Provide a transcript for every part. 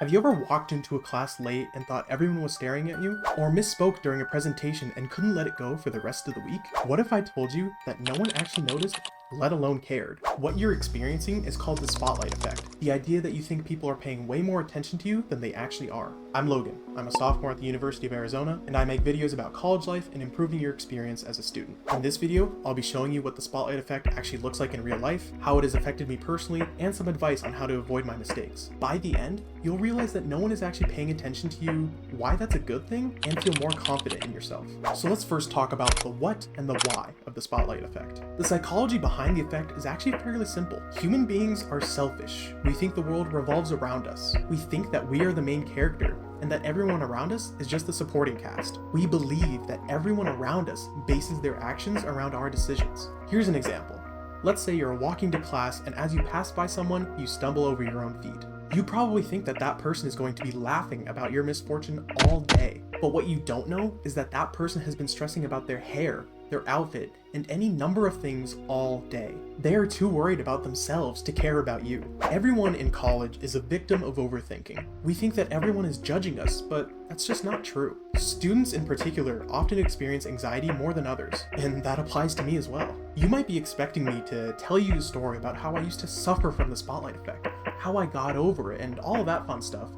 Have you ever walked into a class late and thought everyone was staring at you? Or misspoke during a presentation and couldn't let it go for the rest of the week? What if I told you that no one actually noticed, let alone cared? What you're experiencing is called the spotlight effect, the idea that you think people are paying way more attention to you than they actually are. I'm Logan. I'm a sophomore at the University of Arizona, and I make videos about college life and improving your experience as a student. In this video, I'll be showing you what the spotlight effect actually looks like in real life, how it has affected me personally, and some advice on how to avoid my mistakes. By the end, you'll realize that no one is actually paying attention to you, why that's a good thing, and feel more confident in yourself. So let's first talk about the what and the why of the spotlight effect. The psychology behind the effect is actually fairly simple. Human beings are selfish. We think the world revolves around us. We think that we are the main character, and that everyone around us is just the supporting cast. We believe that everyone around us bases their actions around our decisions. Here's an example. Let's say you're walking to class, and as you pass by someone, you stumble over your own feet. You probably think that that person is going to be laughing about your misfortune all day. But what you don't know is that that person has been stressing about their hair, their outfit, and any number of things all day. They are too worried about themselves to care about you. Everyone in college is a victim of overthinking. We think that everyone is judging us, but that's just not true. Students in particular often experience anxiety more than others, and that applies to me as well. You might be expecting me to tell you a story about how I used to suffer from the spotlight effect, how I got over it, and all of that fun stuff.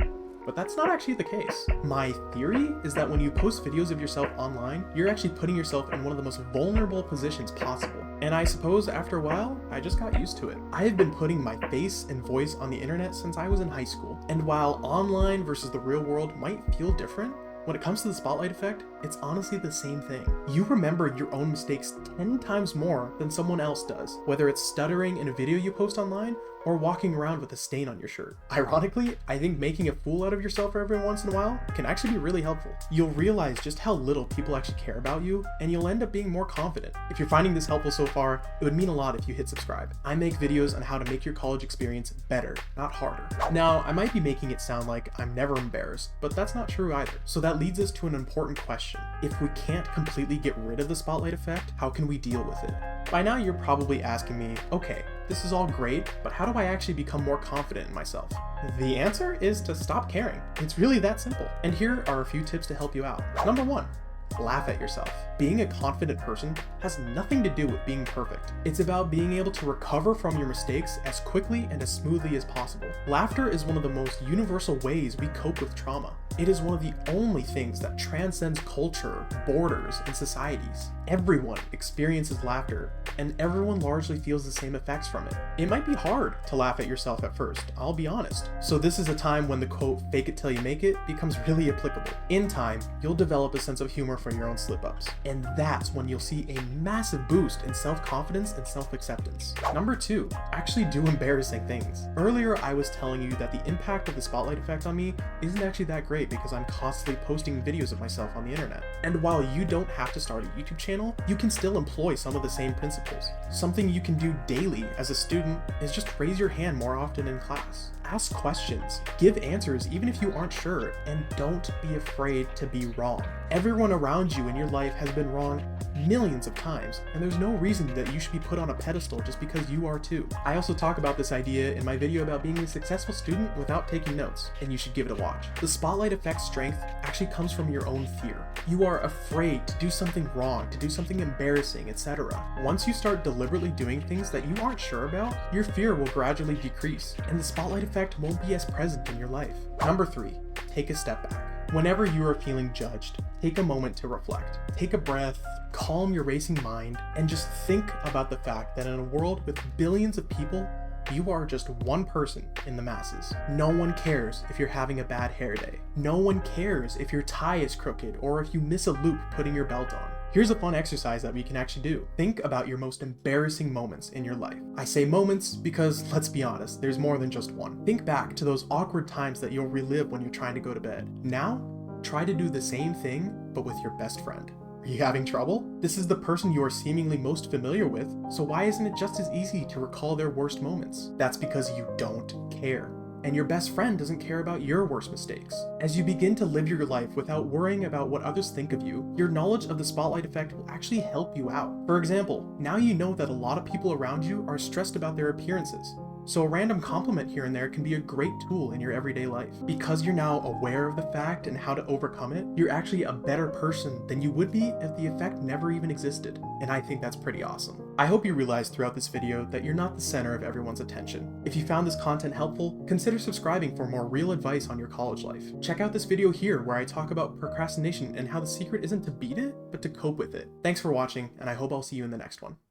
But that's not actually the case. My theory is that when you post videos of yourself online, you're actually putting yourself in one of the most vulnerable positions possible. And I suppose after a while, I just got used to it. I have been putting my face and voice on the internet since I was in high school. And while online versus the real world might feel different, when it comes to the spotlight effect, it's honestly the same thing. You remember your own mistakes 10 times more than someone else does, whether it's stuttering in a video you post online or walking around with a stain on your shirt. Ironically, I think making a fool out of yourself every once in a while can actually be really helpful. You'll realize just how little people actually care about you, and you'll end up being more confident. If you're finding this helpful so far, it would mean a lot if you hit subscribe. I make videos on how to make your college experience better, not harder. Now, I might be making it sound like I'm never embarrassed, but that's not true either. So that leads us to an important question. If we can't completely get rid of the spotlight effect, how can we deal with it? By now, you're probably asking me, okay, this is all great, but how do I actually become more confident in myself? The answer is to stop caring. It's really that simple. And here are a few tips to help you out. Number 1. Laugh at yourself. Being a confident person has nothing to do with being perfect. It's about being able to recover from your mistakes as quickly and as smoothly as possible. Laughter is one of the most universal ways we cope with trauma. It is one of the only things that transcends culture, borders, and societies. Everyone experiences laughter, and everyone largely feels the same effects from it. It might be hard to laugh at yourself at first, I'll be honest. So this is a time when the quote, "fake it till you make it," becomes really applicable. In time, you'll develop a sense of humor for your own slip-ups, and that's when you'll see a massive boost in self-confidence and self-acceptance. Number 2, actually do embarrassing things. Earlier, I was telling you that the impact of the spotlight effect on me isn't actually that great because I'm constantly posting videos of myself on the internet. And while you don't have to start a YouTube channel, you can still employ some of the same principles. Something you can do daily as a student is just raise your hand more often in class. Ask questions, give answers even if you aren't sure, and don't be afraid to be wrong. Everyone around you in your life has been wrong millions of times, and there's no reason that you should be put on a pedestal just because you are too. I also talk about this idea in my video about being a successful student without taking notes, and you should give it a watch. The spotlight effect's strength actually comes from your own fear. You are afraid to do something wrong, to do something embarrassing, etc. Once you start deliberately doing things that you aren't sure about, your fear will gradually decrease, and the spotlight effect won't be as present in your life. Number 3, take a step back. Whenever you are feeling judged, take a moment to reflect. Take a breath, calm your racing mind, and just think about the fact that in a world with billions of people, you are just one person in the masses. No one cares if you're having a bad hair day. No one cares if your tie is crooked or if you miss a loop putting your belt on. Here's a fun exercise that we can actually do. Think about your most embarrassing moments in your life. I say moments because, let's be honest, there's more than just one. Think back to those awkward times that you'll relive when you're trying to go to bed. Now, try to do the same thing, but with your best friend. Are you having trouble? This is the person you are seemingly most familiar with, so why isn't it just as easy to recall their worst moments? That's because you don't care. And your best friend doesn't care about your worst mistakes. As you begin to live your life without worrying about what others think of you, your knowledge of the spotlight effect will actually help you out. For example, now you know that a lot of people around you are stressed about their appearances. So a random compliment here and there can be a great tool in your everyday life. Because you're now aware of the fact and how to overcome it, you're actually a better person than you would be if the effect never even existed. And I think that's pretty awesome. I hope you realized throughout this video that you're not the center of everyone's attention. If you found this content helpful, consider subscribing for more real advice on your college life. Check out this video here where I talk about procrastination and how the secret isn't to beat it, but to cope with it. Thanks for watching, and I hope I'll see you in the next one.